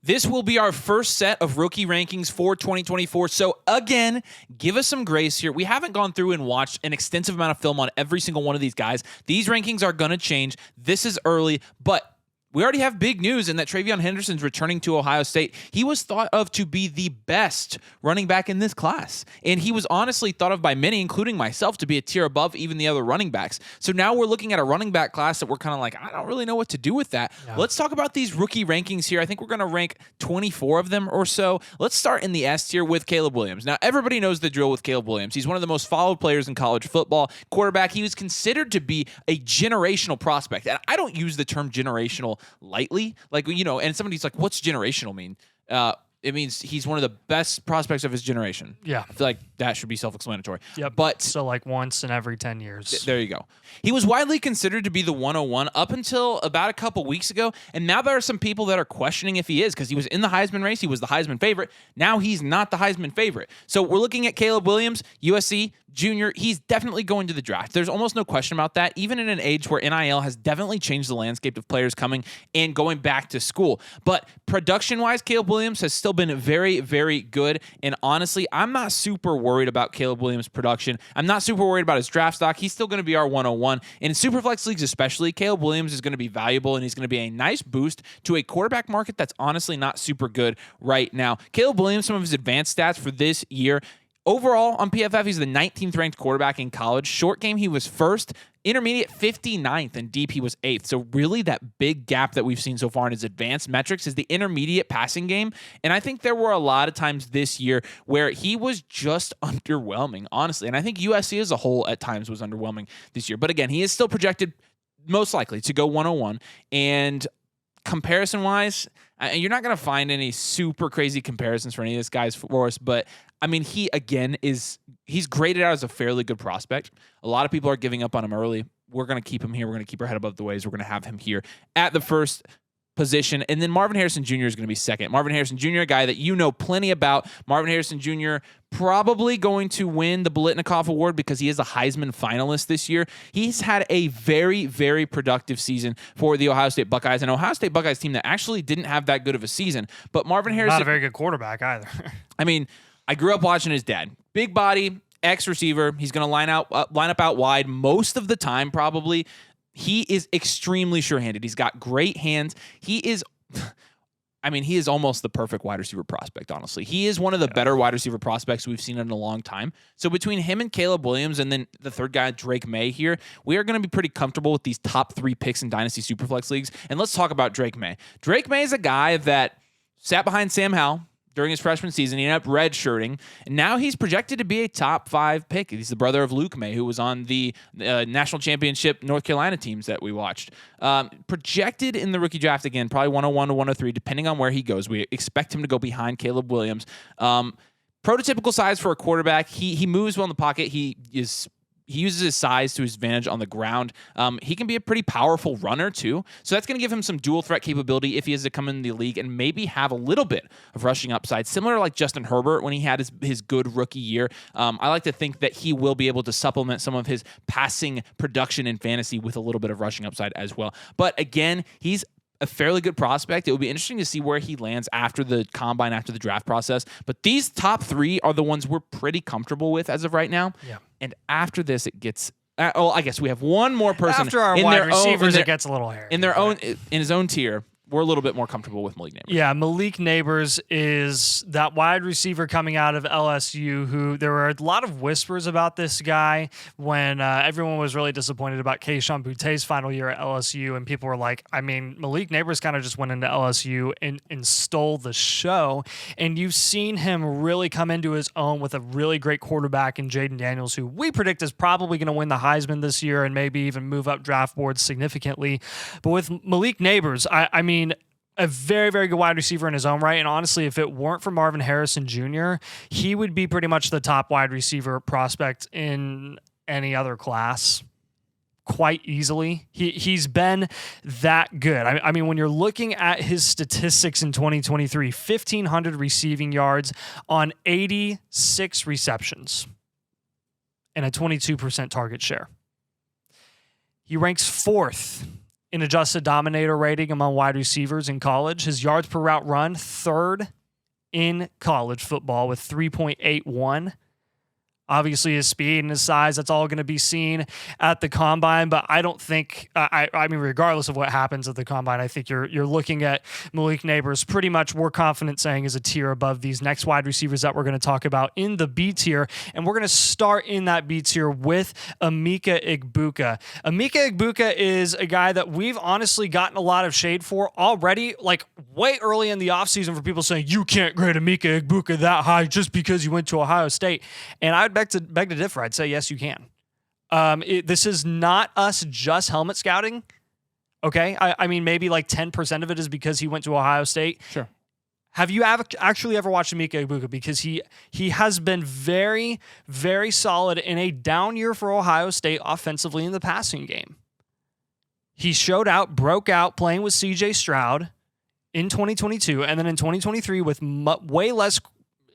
This will be our first set of rookie rankings for 2024. So again, give us some grace here. We haven't gone through and watched an extensive amount of film on every single one of these guys. These rankings are going to change. This is early, but we already have big news in that TreVeyon Henderson's returning to Ohio State. He was thought of to be the best running back in this class. And he was honestly thought of by many, including myself, to be a tier above even the other running backs. So now we're looking at a running back class that we're kind of like, I don't really know what to do with that. Yeah. Let's talk about these rookie rankings here. I think we're going to rank 24 of them or so. Let's start in the S tier with Caleb Williams. Now, everybody knows the drill with Caleb Williams. He's one of the most followed players in college football. Quarterback, he was considered to be a generational prospect. And I don't use the term generational lightly, like, you know, and somebody's like, what's generational mean? It means he's one of the best prospects of his generation. Yeah. I feel like that should be self-explanatory. Yep. But so like once in every 10 years. There you go. He was widely considered to be the 101 up until about a couple weeks ago, and now there are some people that are questioning if he is, because he was in the Heisman race. He was the Heisman favorite. Now he's not the Heisman favorite. So we're looking at Caleb Williams, USC, junior. He's definitely going to the draft. There's almost no question about that, even in an age where NIL has definitely changed the landscape of players coming and going back to school. But production-wise, Caleb Williams has still been very, very good. And honestly, I'm not super worried about Caleb Williams' production. I'm not super worried about his draft stock. He's still going to be our 101. And in Superflex leagues especially, Caleb Williams is going to be valuable, and he's going to be a nice boost to a quarterback market that's honestly not super good right now. Caleb Williams, some of his advanced stats for this year, overall, on PFF, he's the 19th ranked quarterback in college. Short game, he was first. Intermediate, 59th, and deep, he was 8th. So really that big gap that we've seen so far in his advanced metrics is the intermediate passing game. And I think there were a lot of times this year where he was just underwhelming, honestly. And I think USC as a whole at times was underwhelming this year. But again, he is still projected most likely to go 101. And comparison-wise, you're not going to find any super crazy comparisons for any of this guys for us, but I mean, he, again, he's graded out as a fairly good prospect. A lot of people are giving up on him early. We're going to keep him here. We're going to keep our head above the waves. We're going to have him here at the first position. And then Marvin Harrison Jr. is going to be second. Marvin Harrison Jr., a guy that you know plenty about. Marvin Harrison Jr. probably going to win the Biletnikoff Award because he is a Heisman finalist this year. He's had a very, very productive season for the Ohio State Buckeyes, an Ohio State Buckeyes team that actually didn't have that good of a season. But Marvin Harrison... Not a very good quarterback either. I mean, I grew up watching his dad. Big body, ex-receiver. He's going to line up out wide most of the time, probably. He is extremely sure-handed. He's got great hands. He is almost the perfect wide receiver prospect, honestly. He is one of the better wide receiver prospects we've seen in a long time. So between him and Caleb Williams and then the third guy, Drake May here, we are going to be pretty comfortable with these top 3 picks in Dynasty Superflex leagues. And let's talk about Drake May. Drake May is a guy that sat behind Sam Howell during his freshman season. He ended up redshirting, and now he's projected to be a top 5 pick. He's the brother of Luke May, who was on the national championship North Carolina teams that we watched. Projected in the rookie draft, again, probably 101 to 103, depending on where he goes. We expect him to go behind Caleb Williams. Prototypical size for a quarterback. He moves well in the pocket. He uses his size to his advantage on the ground. He can be a pretty powerful runner, too. So that's going to give him some dual threat capability if he has to come in the league and maybe have a little bit of rushing upside, similar to like Justin Herbert when he had his good rookie year. I like to think that he will be able to supplement some of his passing production in fantasy with a little bit of rushing upside as well. But again, he's a fairly good prospect. It will be interesting to see where he lands after the combine, after the draft process. But these top 3 are the ones we're pretty comfortable with as of right now. Yeah. And after this, it gets... I guess we have one more person. After our wide receivers, it gets a little hairy. In his own tier, we're a little bit more comfortable with Malik Nabers. Yeah, Malik Nabers is that wide receiver coming out of LSU who there were a lot of whispers about this guy when everyone was really disappointed about Kayshon Boutt's final year at LSU, and people were like, I mean, Malik Nabers kind of just went into LSU and stole the show, and you've seen him really come into his own with a really great quarterback in Jaden Daniels, who we predict is probably going to win the Heisman this year and maybe even move up draft boards significantly. But with Malik Nabers, I mean, a very, very good wide receiver in his own right. And honestly, if it weren't for Marvin Harrison Jr., he would be pretty much the top wide receiver prospect in any other class quite easily. He's been that good. I mean, when you're looking at his statistics in 2023, 1,500 receiving yards on 86 receptions and a 22% target share. He ranks 4th in adjusted dominator rating among wide receivers in college. His yards per route run, 3rd in college football with 3.81. Obviously, his speed and his size, that's all going to be seen at the combine. But I don't think, I mean, regardless of what happens at the combine, I think you're looking at Malik Neighbors pretty much, we're confident saying, is a tier above these next wide receivers that we're going to talk about in the B tier. And we're going to start in that B tier with Emeka Egbuka. Emeka Egbuka is a guy that we've honestly gotten a lot of shade for already, like way early in the offseason, for people saying, you can't grade Emeka Egbuka that high just because you went to Ohio State. And I'd beg to differ. I'd say, yes, you can. This is not us just helmet scouting. Okay. I mean, maybe like 10% of it is because he went to Ohio State. Sure. Have you actually ever watched Emeka Egbuka? Because he has been very, very solid in a down year for Ohio State offensively in the passing game. He showed out, broke out playing with CJ Stroud in 2022, and then in 2023 with way less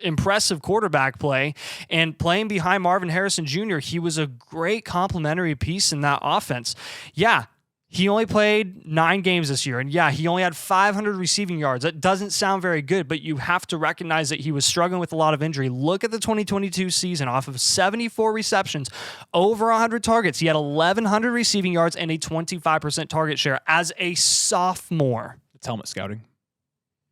impressive quarterback play and playing behind Marvin Harrison Jr., he was a great complementary piece in that offense. Yeah, he only played 9 games this year, and yeah, he only had 500 receiving yards. That doesn't sound very good, but you have to recognize that he was struggling with a lot of injury. Look at the 2022 season. Off of 74 receptions, over 100 targets, he had 1,100 receiving yards and a 25% target share as a sophomore. It's helmet scouting.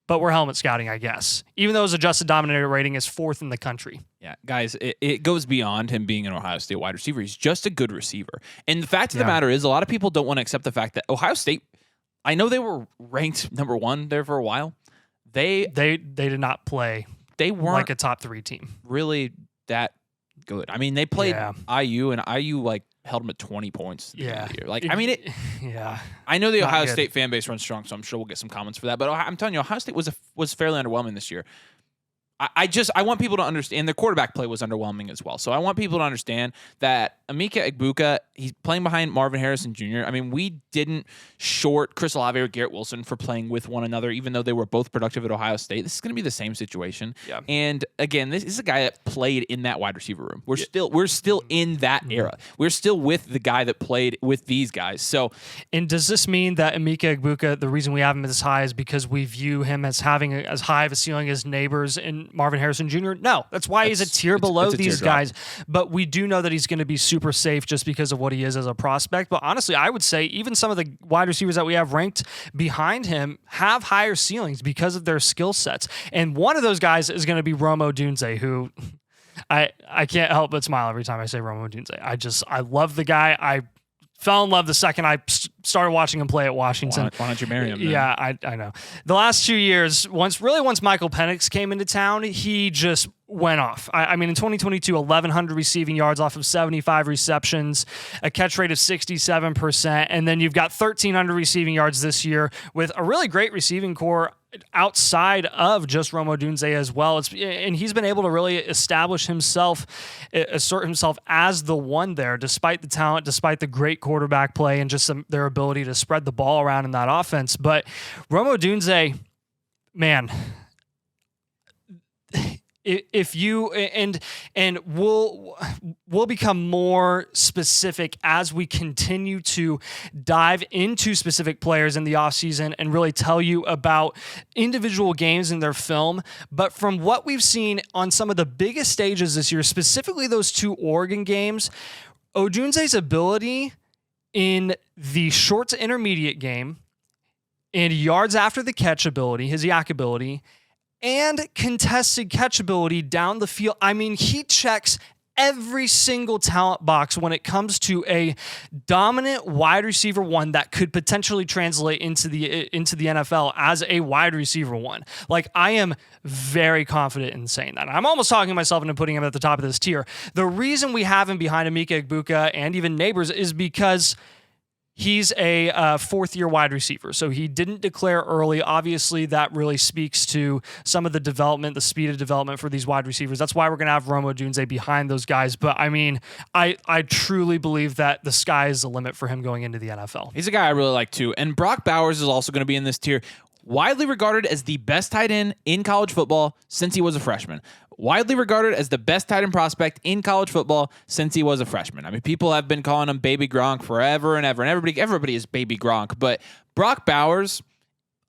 But we're helmet scouting, I guess. Even though his adjusted dominator rating is 4th in the country. Yeah, guys, it goes beyond him being an Ohio State wide receiver. He's just a good receiver. And the fact of the matter is, a lot of people don't want to accept the fact that Ohio State, I know they were ranked number 1 there for a while. They did not play. They weren't like a top 3 team. Really that good. I mean, they played IU, and IU like held them at 20 points. Yeah. Like, I mean, I know the Ohio State fan base runs strong, so I'm sure we'll get some comments for that. But I'm telling you, Ohio State was fairly underwhelming this year. I want people to understand the quarterback play was underwhelming as well. So I want people to understand that Emeka Egbuka, he's playing behind Marvin Harrison Jr. I mean, we didn't short Chris Olave or Garrett Wilson for playing with one another, even though they were both productive at Ohio State. This is going to be the same situation. Yeah. And again, this is a guy that played in that wide receiver room. We're still in that era. We're still with the guy that played with these guys. So, and does this mean that Emeka Egbuka, the reason we have him this high is because we view him as having as high of a ceiling as Neighbors and Marvin Harrison Jr.? No, that's why he's a tier below these guys. But we do know that he's going to be super safe just because of what he is as a prospect. But honestly, I would say even some of the wide receivers that we have ranked behind him have higher ceilings because of their skill sets. And one of those guys is going to be Rome Odunze, who I can't help but smile every time I say Rome Odunze. I love the guy. I fell in love the second I started watching him play at Washington. Why don't you marry him then? Yeah, I know. The last 2 years, once Michael Penix came into town, he just went off. I mean, in 2022, 1,100 receiving yards off of 75 receptions, a catch rate of 67%, and then you've got 1,300 receiving yards this year with a really great receiving core outside of just Rome Odunze as well. And he's been able to really establish himself, assert himself as the one there, despite the talent, despite the great quarterback play, and just their ability to spread the ball around in that offense. But Rome Odunze, man, if you and we'll become more specific as we continue to dive into specific players in the offseason and really tell you about individual games in their film. But from what we've seen on some of the biggest stages this year, specifically those 2 Oregon games, Odunze's ability in the short to intermediate game and yards after the catch ability, his yak ability, and contested catchability down the field. I mean, he checks every single talent box when it comes to a dominant wide receiver one that could potentially translate into the NFL as a wide receiver one. Like, I am very confident in saying that. I'm almost talking myself into putting him at the top of this tier. The reason we have him behind Emeka Egbuka and even Neighbors is because he's a 4th-year wide receiver, so he didn't declare early. Obviously, that really speaks to some of the development, the speed of development for these wide receivers. That's why we're going to have Rome Odunze behind those guys. But, I mean, I truly believe that the sky is the limit for him going into the NFL. He's a guy I really like, too. And Brock Bowers is also going to be in this tier. Widely regarded as the best tight end in college football since he was a freshman. widely regarded as the best tight end prospect in college football since he was a freshman. I mean, people have been calling him Baby Gronk forever and ever, and everybody is Baby Gronk. But Brock Bowers,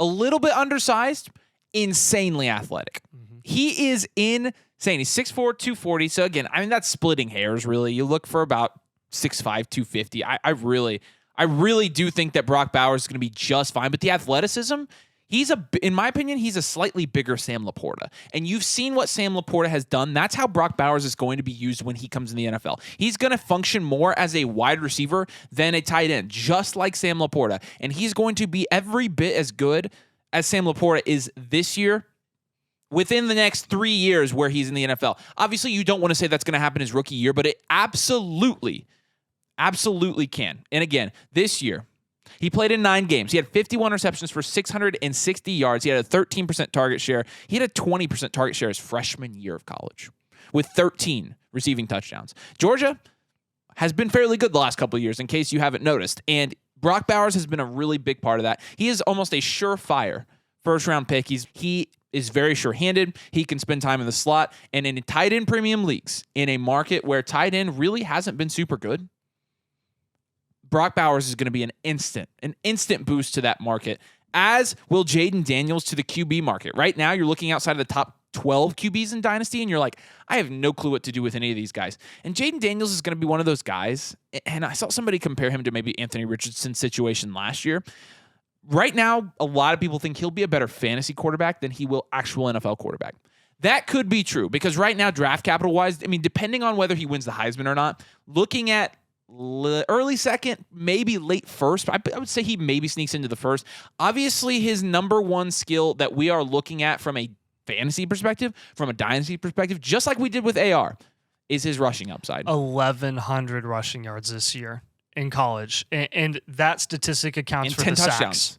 a little bit undersized, insanely athletic. He is insane. He's 6'4", 240. So again, I mean, that's splitting hairs, really. You look for about 6'5", 250. I really do think that Brock Bowers is going to be just fine. But the athleticism, in my opinion, he's a slightly bigger Sam Laporta. And you've seen what Sam Laporta has done. That's how Brock Bowers is going to be used when he comes in the NFL. He's going to function more as a wide receiver than a tight end, just like Sam Laporta. And he's going to be every bit as good as Sam Laporta is this year within the next 3 years where he's in the NFL. Obviously, you don't want to say that's going to happen his rookie year, but it absolutely can. And again, this year, he played in 9 games. He had 51 receptions for 660 yards. He had a 13% target share. He had a 20% target share his freshman year of college with 13 receiving touchdowns. Georgia has been fairly good the last couple of years, in case you haven't noticed. And Brock Bowers has been a really big part of that. He is almost a surefire first-round pick. He is very sure-handed. He can spend time in the slot. And in tight end premium leagues, in a market where tight end really hasn't been super good, Brock Bowers is going to be an instant boost to that market, as will Jaden Daniels to the QB market. Right now, you're looking outside of the top 12 QBs in Dynasty, and you're like, I have no clue what to do with any of these guys. And Jaden Daniels is going to be one of those guys, and I saw somebody compare him to maybe Anthony Richardson's situation last year. Right now, a lot of people think he'll be a better fantasy quarterback than he will actual NFL quarterback. That could be true, because right now, draft capital-wise, I mean, depending on whether he wins the Heisman or not, looking at early second, maybe late first, I would say he maybe sneaks into the first. Obviously, his number one skill that we are looking at from a fantasy perspective, from a dynasty perspective, just like we did with AR, is his rushing upside. 1,100 rushing yards this year in college, and that statistic accounts for 10 the touchdowns. sacks.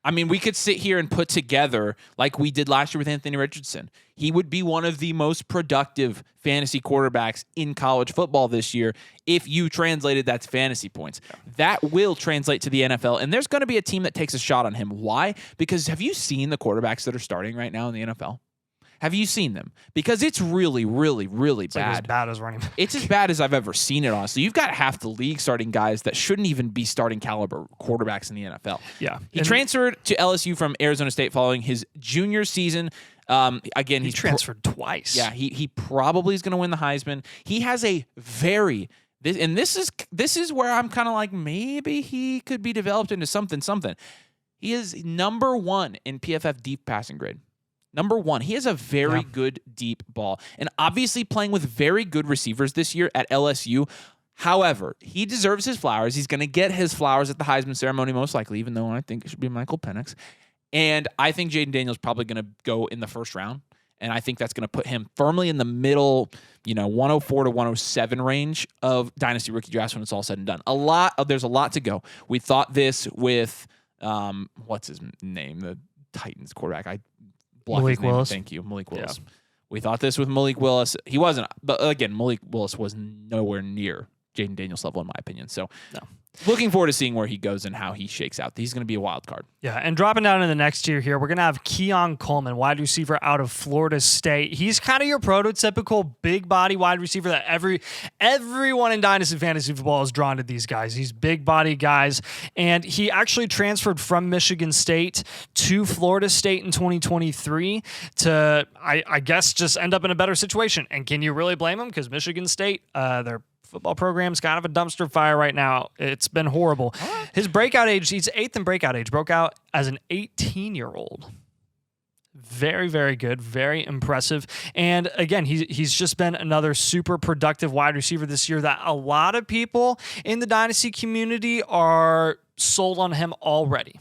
I mean, we could sit here and put together, like we did last year with Anthony Richardson. He would be one of the most productive fantasy quarterbacks in college football this year if you translated that to fantasy points. Yeah. That will translate to the NFL, and there's going to be a team that takes a shot on him. Why? Because have you seen the quarterbacks that are starting right now in the NFL? Have you seen them? Because it's really, really, really bad. Like as bad as running back. It's as bad as I've ever seen it, honestly. You've got half the league starting guys that shouldn't even be starting caliber quarterbacks in the NFL. Yeah. He transferred to LSU from Arizona State following his junior season. Again, he transferred twice. Yeah, he probably is going to win the Heisman. He has a this is where I'm kind of like, maybe he could be developed into something. He is number 1 in PFF deep passing grade. Number 1, he has a very good deep ball. And obviously playing with very good receivers this year at LSU. However, he deserves his flowers. He's going to get his flowers at the Heisman ceremony most likely, even though I think it should be Michael Penix. And I think Jaden Daniels is probably going to go in the first round. And I think that's going to put him firmly in the middle, 104 to 107 range of Dynasty rookie drafts when it's all said and done. There's a lot to go. We thought this with, what's his name? The Titans quarterback. Malik Willis. Thank you, Malik Willis. Yeah. We thought this with Malik Willis. He wasn't, but again, Malik Willis was nowhere near Jaden Daniels' level, in my opinion. So, no. Looking forward to seeing where he goes and how he shakes out. He's going to be a wild card. Yeah, and dropping down in the next tier here, we're going to have Keon Coleman, wide receiver out of Florida State. He's kind of your prototypical big body wide receiver that everyone in Dynasty Fantasy Football is drawn to these guys. These big body guys. And he actually transferred from Michigan State to Florida State in 2023 to, I guess, just end up in a better situation. And can you really blame him? Because Michigan State, their football program's kind of a dumpster fire right now. It's been horrible. His breakout age, he's 8th in breakout age, broke out as an 18-year-old. Very, very good. Very impressive. And again, he's just been another super productive wide receiver this year that a lot of people in the Dynasty community are sold on him already.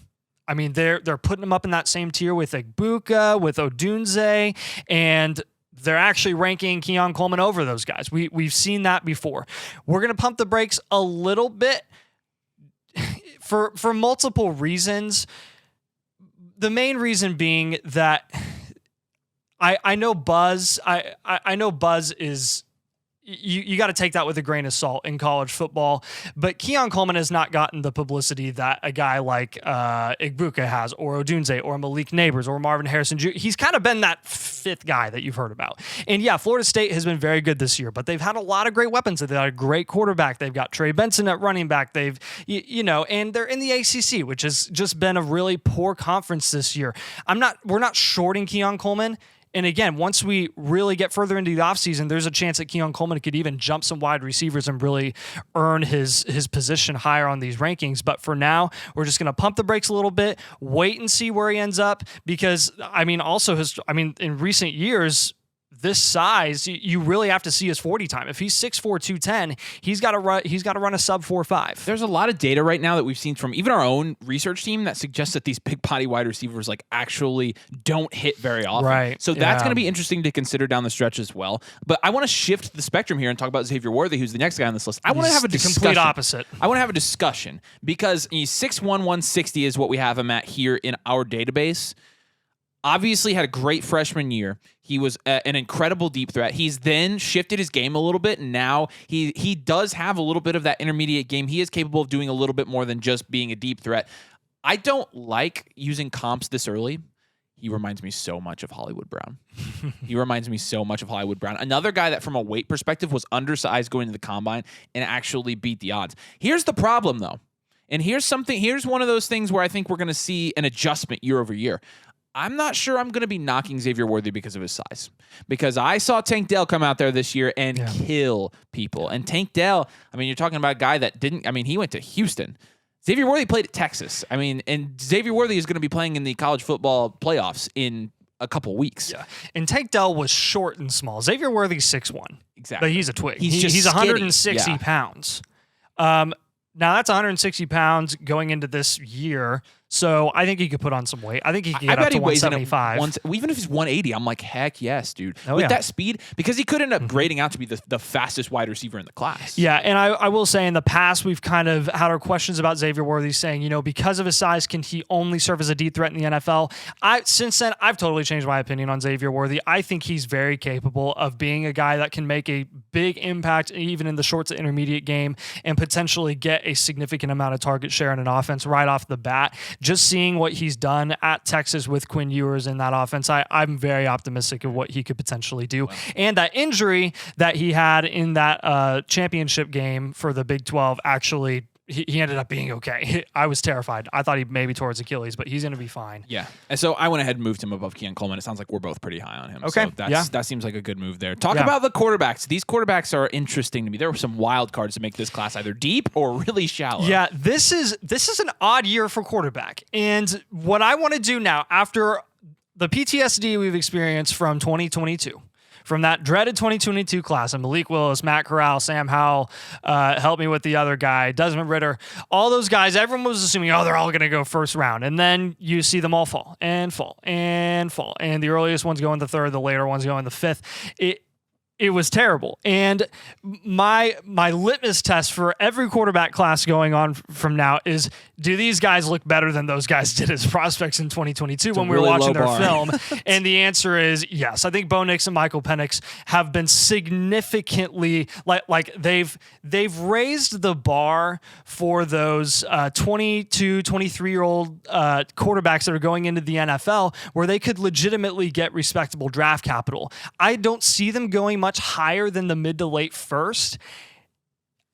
I mean, they're putting him up in that same tier with Igbuka, with Odunze, and they're actually ranking Keon Coleman over those guys. We've seen that before. We're going to pump the brakes a little bit for multiple reasons. The main reason being that I know Buzz. I know Buzz is. You got to take that with a grain of salt in college football, but Keon Coleman has not gotten the publicity that a guy like Igbuka has, or Odunze, or Malik Neighbors, or Marvin Harrison Jr. He's kind of been that fifth guy that you've heard about. And yeah, Florida State has been very good this year, but they've had a lot of great weapons. They've got a great quarterback. They've got Trey Benson at running back. They've, and they're in the ACC, which has just been a really poor conference this year. We're not shorting Keon Coleman. And again, once we really get further into the offseason, there's a chance that Keon Coleman could even jump some wide receivers and really earn his position higher on these rankings. But for now, we're just going to pump the brakes a little bit, wait and see where he ends up. Because, in recent years, this size, you really have to see his 40 time. If he's 6'4", 210, he's got to run a sub 4.5. There's a lot of data right now that we've seen from even our own research team that suggests that these big body wide receivers actually don't hit very often. Right. So that's going to be interesting to consider down the stretch as well. But I want to shift the spectrum here and talk about Xavier Worthy, who's the next guy on this list. I want to have a discussion. Complete opposite. I want to have a discussion because he's 6'1", 160 is what we have him at here in our database. Obviously had a great freshman year. He was an incredible deep threat. He's then shifted his game a little bit, and now he does have a little bit of that intermediate game. He is capable of doing a little bit more than just being a deep threat. I don't like using comps this early. He reminds me so much of Hollywood Brown. Another guy that from a weight perspective was undersized going to the combine and actually beat the odds. Here's the problem, though. And here's one of those things where I think we're going to see an adjustment year over year. I'm not sure I'm going to be knocking Xavier Worthy because of his size. Because I saw Tank Dell come out there this year and kill people. And Tank Dell, you're talking about a guy that he went to Houston. Xavier Worthy played at Texas. And Xavier Worthy is going to be playing in the college football playoffs in a couple weeks. Yeah. And Tank Dell was short and small. Xavier Worthy's 6'1". Exactly. But he's a twig. He's 160 pounds. Now that's 160 pounds going into this year. So I think he could put on some weight. I think he could get up to 175. Even if he's 180, I'm like, heck yes, dude. With that speed, because he could end up grading out to be the fastest wide receiver in the class. Yeah, and I will say in the past, we've kind of had our questions about Xavier Worthy saying, because of his size, can he only serve as a deep threat in the NFL? Since then, I've totally changed my opinion on Xavier Worthy. I think he's very capable of being a guy that can make a big impact even in the short to intermediate game and potentially get a significant amount of target share in an offense right off the bat. Just seeing what he's done at Texas with Quinn Ewers in that offense, I'm very optimistic of what he could potentially do. Wow. And that injury that he had in that championship game for the Big 12 actually, he ended up being okay. I was terrified. I thought he maybe tore his Achilles, but he's going to be fine. Yeah. And so I went ahead and moved him above Keon Coleman. It sounds like we're both pretty high on him. Okay. So that seems like a good move there. Talk about the quarterbacks. These quarterbacks are interesting to me. There were some wild cards to make this class either deep or really shallow. Yeah, this is an odd year for quarterback. And what I want to do now, after the PTSD we've experienced from 2022, from that dreaded 2022 class, and Malik Willis, Matt Corral, Sam Howell, help me with the other guy, Desmond Ridder, all those guys, everyone was assuming, they're all going to go first round. And then you see them all fall and fall and fall. And the earliest ones go in the third, the later ones go in the fifth. It was terrible. And my litmus test for every quarterback class going on from now is, do these guys look better than those guys did as prospects in 2022 when we were watching their film? And the answer is yes. I think Bo Nix and Michael Penix have been significantly like they've raised the bar for those 22, 23-year-old quarterbacks that are going into the NFL where they could legitimately get respectable draft capital. I don't see them going much higher than the mid to late first.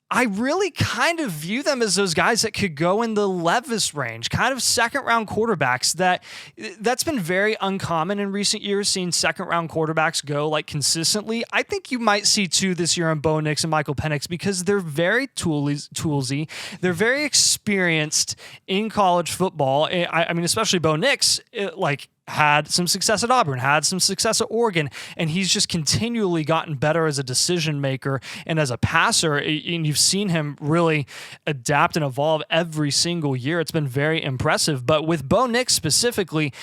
I really kind of view them as those guys that could go in the Levis range, kind of second round quarterbacks. That's been very uncommon in recent years, seeing second round quarterbacks go consistently. I think you might see two this year in Bo Nix and Michael Penix because they're very toolsy. They're very experienced in college football. Especially Bo Nix, had some success at Auburn, had some success at Oregon, and he's just continually gotten better as a decision maker and as a passer. And you've seen him really adapt and evolve every single year. It's been very impressive. But with Bo Nix specifically,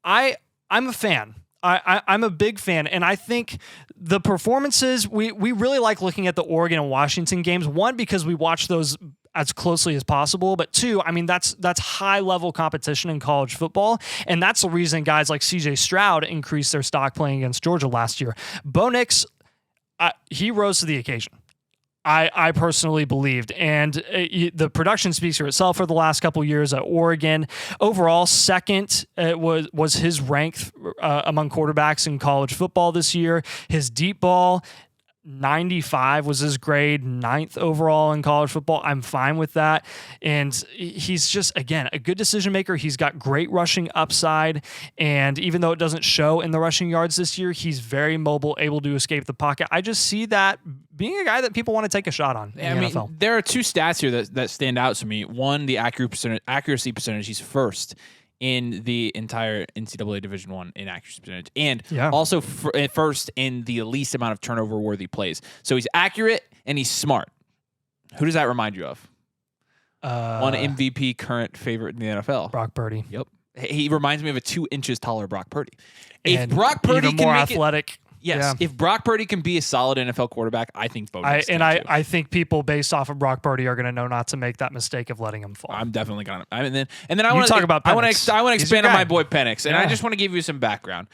I'm a fan. I'm a big fan, and I think the performances, we really like looking at the Oregon and Washington games. One, because we watch those as closely as possible, but two, that's high level competition in college football, and that's the reason guys like CJ Stroud increased their stock playing against Georgia last year. Bo Nix, he rose to the occasion. I personally believed. And the production speaks for itself for the last couple of years at Oregon. Overall, second was his rank among quarterbacks in college football this year. His deep ball, 95 was his grade, 9th overall in college football. I'm fine with that. And he's just, again, a good decision maker. He's got great rushing upside. And even though it doesn't show in the rushing yards this year, he's very mobile, able to escape the pocket. I just see that being a guy that people want to take a shot on in the NFL. There are two stats here that stand out to me. One, the accuracy percentage. He's first in the entire NCAA Division I in accuracy percentage, and also first in the least amount of turnover-worthy plays. So he's accurate and he's smart. Who does that remind you of? One MVP current favorite in the NFL. Brock Purdy. Yep. He reminds me of a 2 inches taller Brock Purdy. If Brock Purdy even more athletic. If Brock Purdy can be a solid NFL quarterback, I think Bo Nix can too. I think people based off of Brock Purdy are going to know not to make that mistake of letting him fall. I'm definitely going to. And then I want to talk about Penix. I want to expand on my boy Penix, and I just want to give you some background.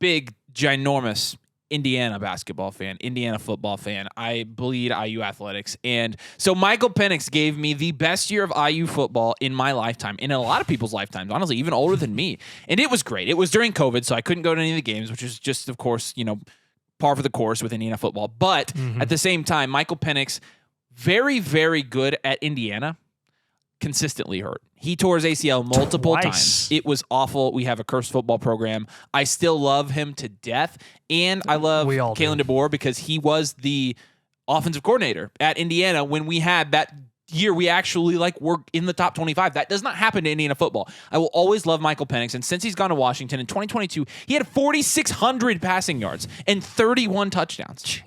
Big, ginormous Indiana basketball fan, Indiana football fan. I bleed IU athletics. And so Michael Penix gave me the best year of IU football in my lifetime, in a lot of people's lifetimes, honestly, even older than me. And it was great. It was during COVID, so I couldn't go to any of the games, which is just, of course, par for the course with Indiana football. But at the same time, Michael Penix, very, very good at Indiana, consistently hurt. He tore his ACL multiple times. It was awful. We have a cursed football program. I still love him to death. And I love Kalen DeBoer because he was the offensive coordinator at Indiana when we had that year we actually were in the top 25. That does not happen to Indiana football. I will always love Michael Penix. And since he's gone to Washington in 2022, he had 4,600 passing yards and 31 touchdowns. Jeez.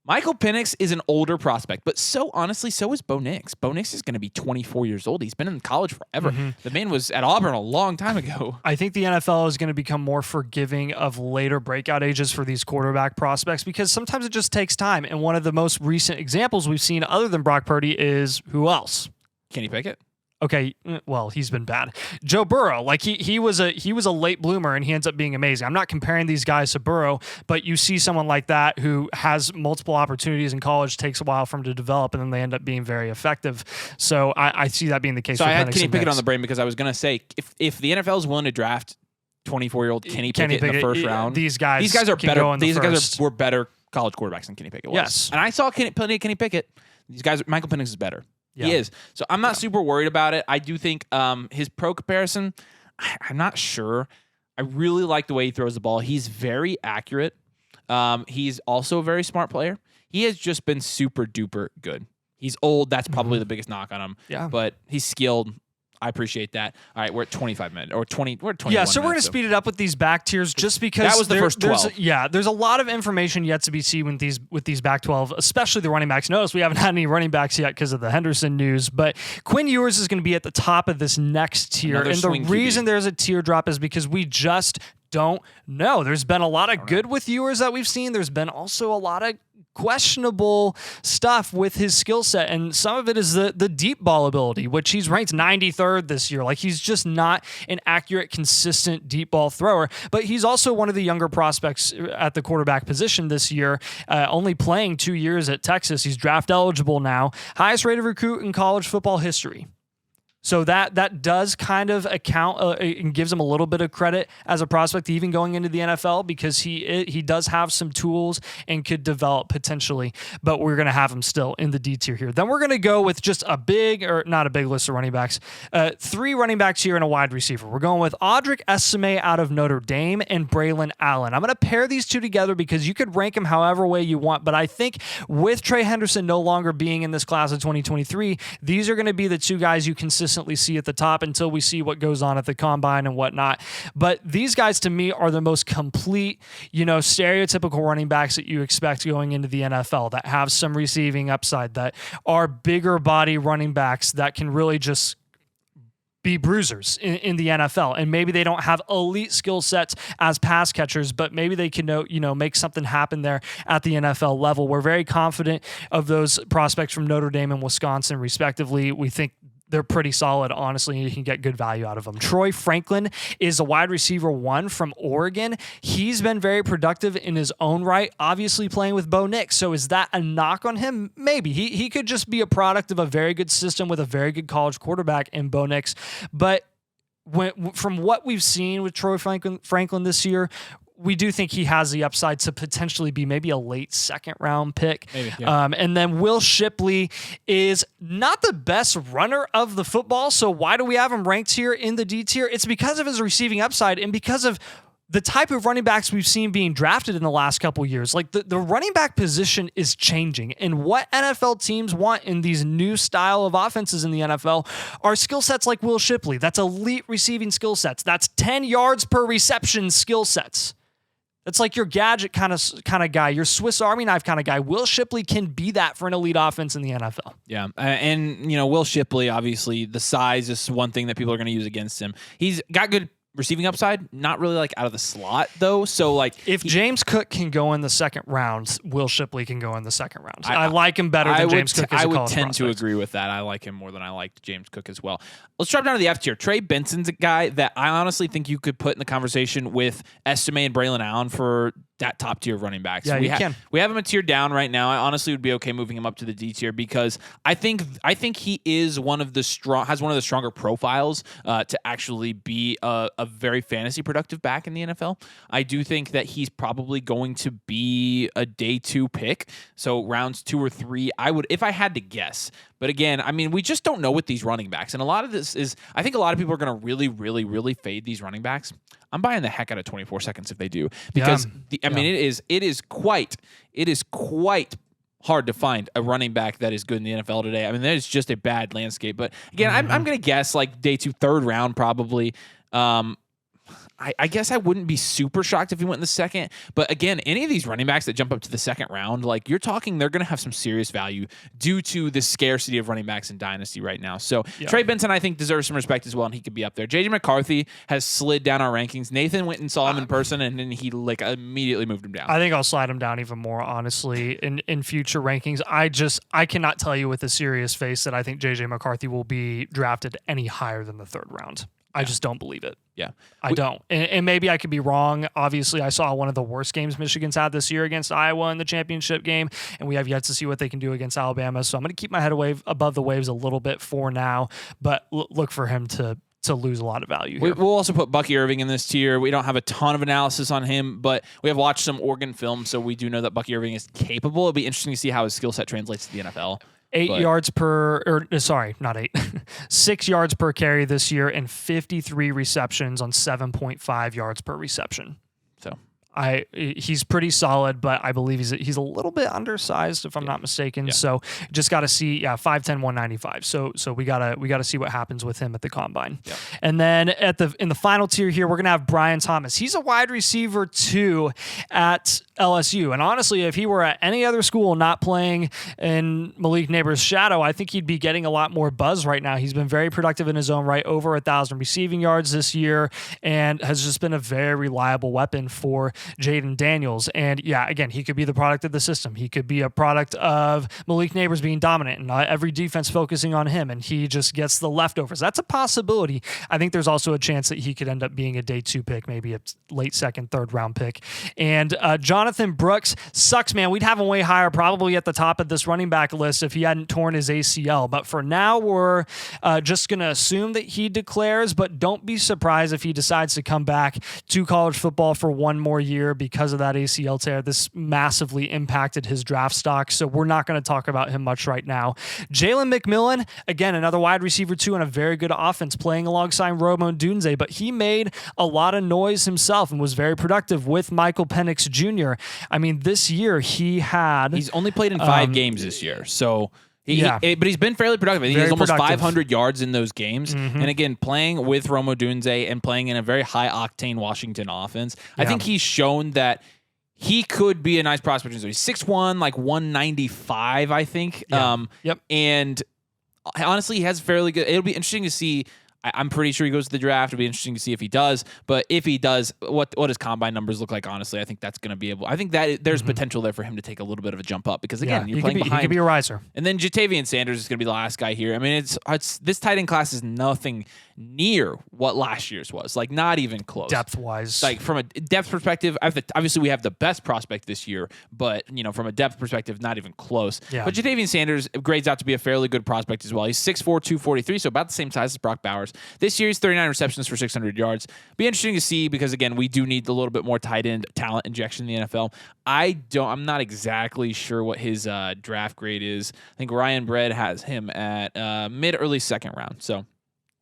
Michael Penix is an older prospect, but so is Bo Nix. Bo Nix is going to be 24 years old. He's been in college forever. The man was at Auburn a long time ago. I think the NFL is going to become more forgiving of later breakout ages for these quarterback prospects because sometimes it just takes time. And one of the most recent examples we've seen other than Brock Purdy is who else? Kenny Pickett. Okay, well, he's been bad. Joe Burrow, he was a late bloomer and he ends up being amazing. I'm not comparing these guys to Burrow, but you see someone like that who has multiple opportunities in college, takes a while for him to develop, and then they end up being very effective. So I see that being the case. So I had Kenny Pickett on the brain because I was going to say if the NFL is willing to draft 24-year-old Kenny Pickett in the first round, these guys are better. These guys were better college quarterbacks than Kenny Pickett was. Yes, and I saw Kenny Pickett. These guys, Michael Penix is better. Yeah. He is. So I'm not super worried about it. I do think his pro comparison, I'm not sure. I really like the way he throws the ball. He's very accurate. He's also a very smart player. He has just been super duper good. He's old. That's probably the biggest knock on him. Yeah. But he's skilled. I appreciate that. All right, we're at 25 minutes or 20. We're at 21. Yeah, so we're going to speed it up with these back tiers just because that was the first 12. There's a lot of information yet to be seen with these back 12, especially the running backs. Notice we haven't had any running backs yet because of the Henderson news, but Quinn Ewers is going to be at the top of this next tier. Another and the reason QB. There's a tier drop is because we just don't know. There's been a lot of good with Ewers that we've seen. There's been also a lot of questionable stuff with his skill set, and some of it is the deep ball ability, which he's ranked 93rd this year. He's just not an accurate, consistent deep ball thrower, but he's also one of the younger prospects at the quarterback position this year, only playing 2 years at Texas. He's draft eligible now, highest rated recruit in college football history. So that does kind of account and gives him a little bit of credit as a prospect, even going into the NFL, because he does have some tools and could develop potentially. But we're going to have him still in the D tier here. Then we're going to go with just not a big list of running backs. 3 running backs here and a wide receiver. We're going with Audric Estime out of Notre Dame and Braylon Allen. I'm going to pair these two together because you could rank them however way you want. But I think with Trey Henderson no longer being in this class of 2023, these are going to be the two guys you consistently see at the top until we see what goes on at the combine and whatnot. But these guys to me are the most complete, stereotypical running backs that you expect going into the NFL, that have some receiving upside, that are bigger body running backs that can really just be bruisers in the NFL. And maybe they don't have elite skill sets as pass catchers, but maybe they can, make something happen there at the NFL level. We're very confident of those prospects from Notre Dame and Wisconsin, respectively. We think they're pretty solid, honestly, and you can get good value out of them. Troy Franklin is a wide receiver 1 from Oregon. He's been very productive in his own right, obviously playing with Bo Nix. So is that a knock on him? Maybe. He could just be a product of a very good system with a very good college quarterback in Bo Nix. But from what we've seen with Troy Franklin this year, we do think he has the upside to potentially be maybe a late second round pick. Maybe, yeah. And then Will Shipley is not the best runner of the football. So why do we have him ranked here in the D tier? It's because of his receiving upside and because of the type of running backs we've seen being drafted in the last couple of years. Like the running back position is changing, and what NFL teams want in these new style of offenses in the NFL are skill sets like Will Shipley. That's elite receiving skill sets. That's 10 yards per reception skill sets. That's like your gadget kind of guy, your Swiss Army knife kind of guy. Will Shipley can be that for an elite offense in the NFL. Yeah, and Will Shipley, obviously, the size is one thing that people are going to use against him. He's got good receiving upside, not really like out of the slot though. So like if James Cook can go in the second round, Will Shipley can go in the second round. I like him better than James Cook as a college I would tend to prospect. agree with that. I like him more than I liked James Cook as well. Let's drop down to the F tier. Trey Benson's a guy that I honestly think you could put in the conversation with Estime and Braylon Allen for that top tier running backs. Yeah, you can. We have him a tier down right now. I honestly would be okay moving him up to the D tier because I think he is has one of the stronger profiles to actually be a very fantasy productive back in the NFL. I do think that he's probably going to be a day 2 pick. So rounds 2 or 3, I would, if I had to guess. But again, I mean, we just don't know with these running backs. And a lot of this is, I think a lot of people are going to really, really, really fade these running backs. I'm buying the heck out of 24 seconds if they do, because I mean, it is quite hard to find a running back that is good in the NFL today. I mean, that is just a bad landscape. But again, I'm going to guess like day 2, 3rd round probably. I guess I wouldn't be super shocked if he went in the second. But again, any of these running backs that jump up to the second round, like you're talking, they're going to have some serious value due to the scarcity of running backs in Dynasty right now. So Trey Benson, I think, deserves some respect as well, and he could be up there. JJ McCarthy has slid down our rankings. Nathan went and saw him in person, and then he like immediately moved him down. I think I'll slide him down even more, honestly, in future rankings. I cannot tell you with a serious face that I think JJ McCarthy will be drafted any higher than the 3rd round. I just don't believe it. Yeah. I don't. And maybe I could be wrong. Obviously, I saw one of the worst games Michigan's had this year against Iowa in the championship game, and we have yet to see what they can do against Alabama. So I'm going to keep my head above the waves a little bit for now, but look for him to lose a lot of value here. We'll also put Bucky Irving in this tier. We don't have a ton of analysis on him, but we have watched some Oregon film, so we do know that Bucky Irving is capable. It'll be interesting to see how his skill set translates to the NFL. 6 yards per carry this year and 53 receptions on 7.5 yards per reception. So he's pretty solid, but I believe he's a little bit undersized if I'm not mistaken. Yeah. So just got to see 5'10", 195. So we gotta see what happens with him at the combine. Yeah. And then in the final tier here, we're gonna have Brian Thomas. He's a wide receiver 2 at LSU. And honestly, if he were at any other school not playing in Malik Neighbors' shadow, I think he'd be getting a lot more buzz right now. He's been very productive in his own right, over 1,000 receiving yards this year, and has just been a very reliable weapon for Jaden Daniels. And yeah, again, he could be the product of the system. He could be a product of Malik Neighbors being dominant and every defense focusing on him, and he just gets the leftovers. That's a possibility. I think there's also a chance that he could end up being a day 2 pick, maybe a late 2nd, 3rd round pick. And Jonathan Brooks sucks, man. We'd have him way higher, probably at the top of this running back list if he hadn't torn his ACL. But for now, we're just going to assume that he declares, but don't be surprised if he decides to come back to college football for one more year because of that ACL tear. This massively impacted his draft stock, so we're not going to talk about him much right now. Jalen McMillan, again, another wide receiver 2 and a very good offense playing alongside Rome Odunze, but he made a lot of noise himself and was very productive with Michael Penix Jr. I mean, this year he's only played in 5 games this year, so but he's been fairly productive. I think he's almost 500 yards in those games. Mm-hmm. And again, playing with Rome Odunze and playing in a very high octane Washington offense, I think he's shown that he could be a nice prospect. So he's 6'1", like 195, I think. Yeah. And honestly, he has fairly good. It'll be interesting to see. I'm pretty sure he goes to the draft. It'll be interesting to see if he does. But if he does, what his combine numbers look like? Honestly, I think that's going to be able. I think that there's potential there for him to take a little bit of a jump up because again, you're playing behind. He could be a riser. And then Jatavian Sanders is going to be the last guy here. I mean, it's this tight end class is nothing near what last year's was. Like not even close. Depth wise, like from a depth perspective, obviously we have the best prospect this year, but from a depth perspective, not even close. Yeah. But Jatavian Sanders grades out to be a fairly good prospect as well. He's 6'4", 243, so about the same size as Brock Bowers. This year he's 39 receptions for 600 yards. Be interesting to see because again, we do need a little bit more tight end talent injection in the NFL. I'm not exactly sure what his draft grade is. I think Ryan Bread has him at mid-early second round. So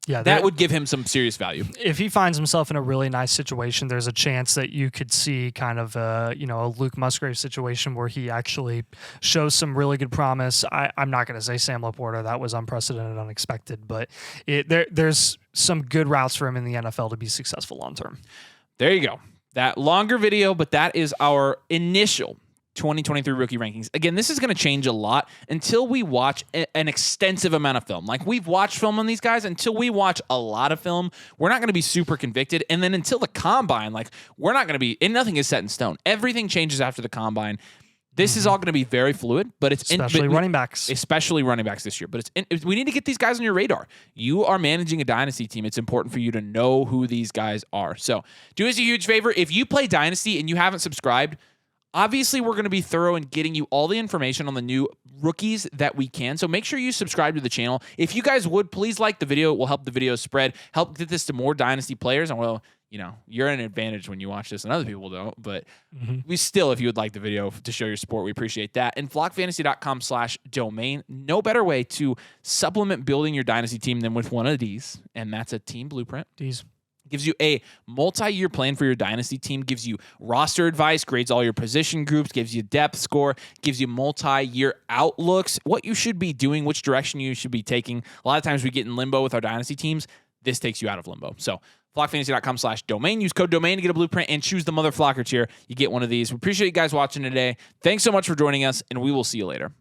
yeah, that would give him some serious value. If he finds himself in a really nice situation, there's a chance that you could see kind of a Luke Musgrave situation where he actually shows some really good promise. I'm not going to say Sam Laporta. That was unprecedented, unexpected, but there's some good routes for him in the NFL to be successful long term. There you go. That longer video, but that is our initial 2023 rookie rankings. Again, this is going to change a lot until we watch an extensive amount of film. Like we've watched film on these guys, until we watch a lot of film, we're not going to be super convicted. And then until the combine, like we're not going to be, and nothing is set in stone. Everything changes after the combine. This is all going to be very fluid, but it's especially running backs, this year. But we need to get these guys on your radar. You are managing a dynasty team. It's important for you to know who these guys are. So do us a huge favor. If you play Dynasty and you haven't subscribed, obviously, we're going to be thorough in getting you all the information on the new rookies that we can. So make sure you subscribe to the channel. If you guys would, please like the video. It will help the video spread, help get this to more Dynasty players. And well, you're at an advantage when you watch this and other people don't. But we still, if you would like the video to show your support, we appreciate that. And flockfantasy.com/domain. No better way to supplement building your Dynasty team than with one of these. And that's a team blueprint. Gives you a multi-year plan for your dynasty team, gives you roster advice, grades all your position groups, gives you depth score, gives you multi-year outlooks, what you should be doing, which direction you should be taking. A lot of times we get in limbo with our dynasty teams. This takes you out of limbo. So flockfantasy.com/domain. Use code domain to get a blueprint and choose the mother flocker tier. You get one of these. We appreciate you guys watching today. Thanks so much for joining us, and we will see you later.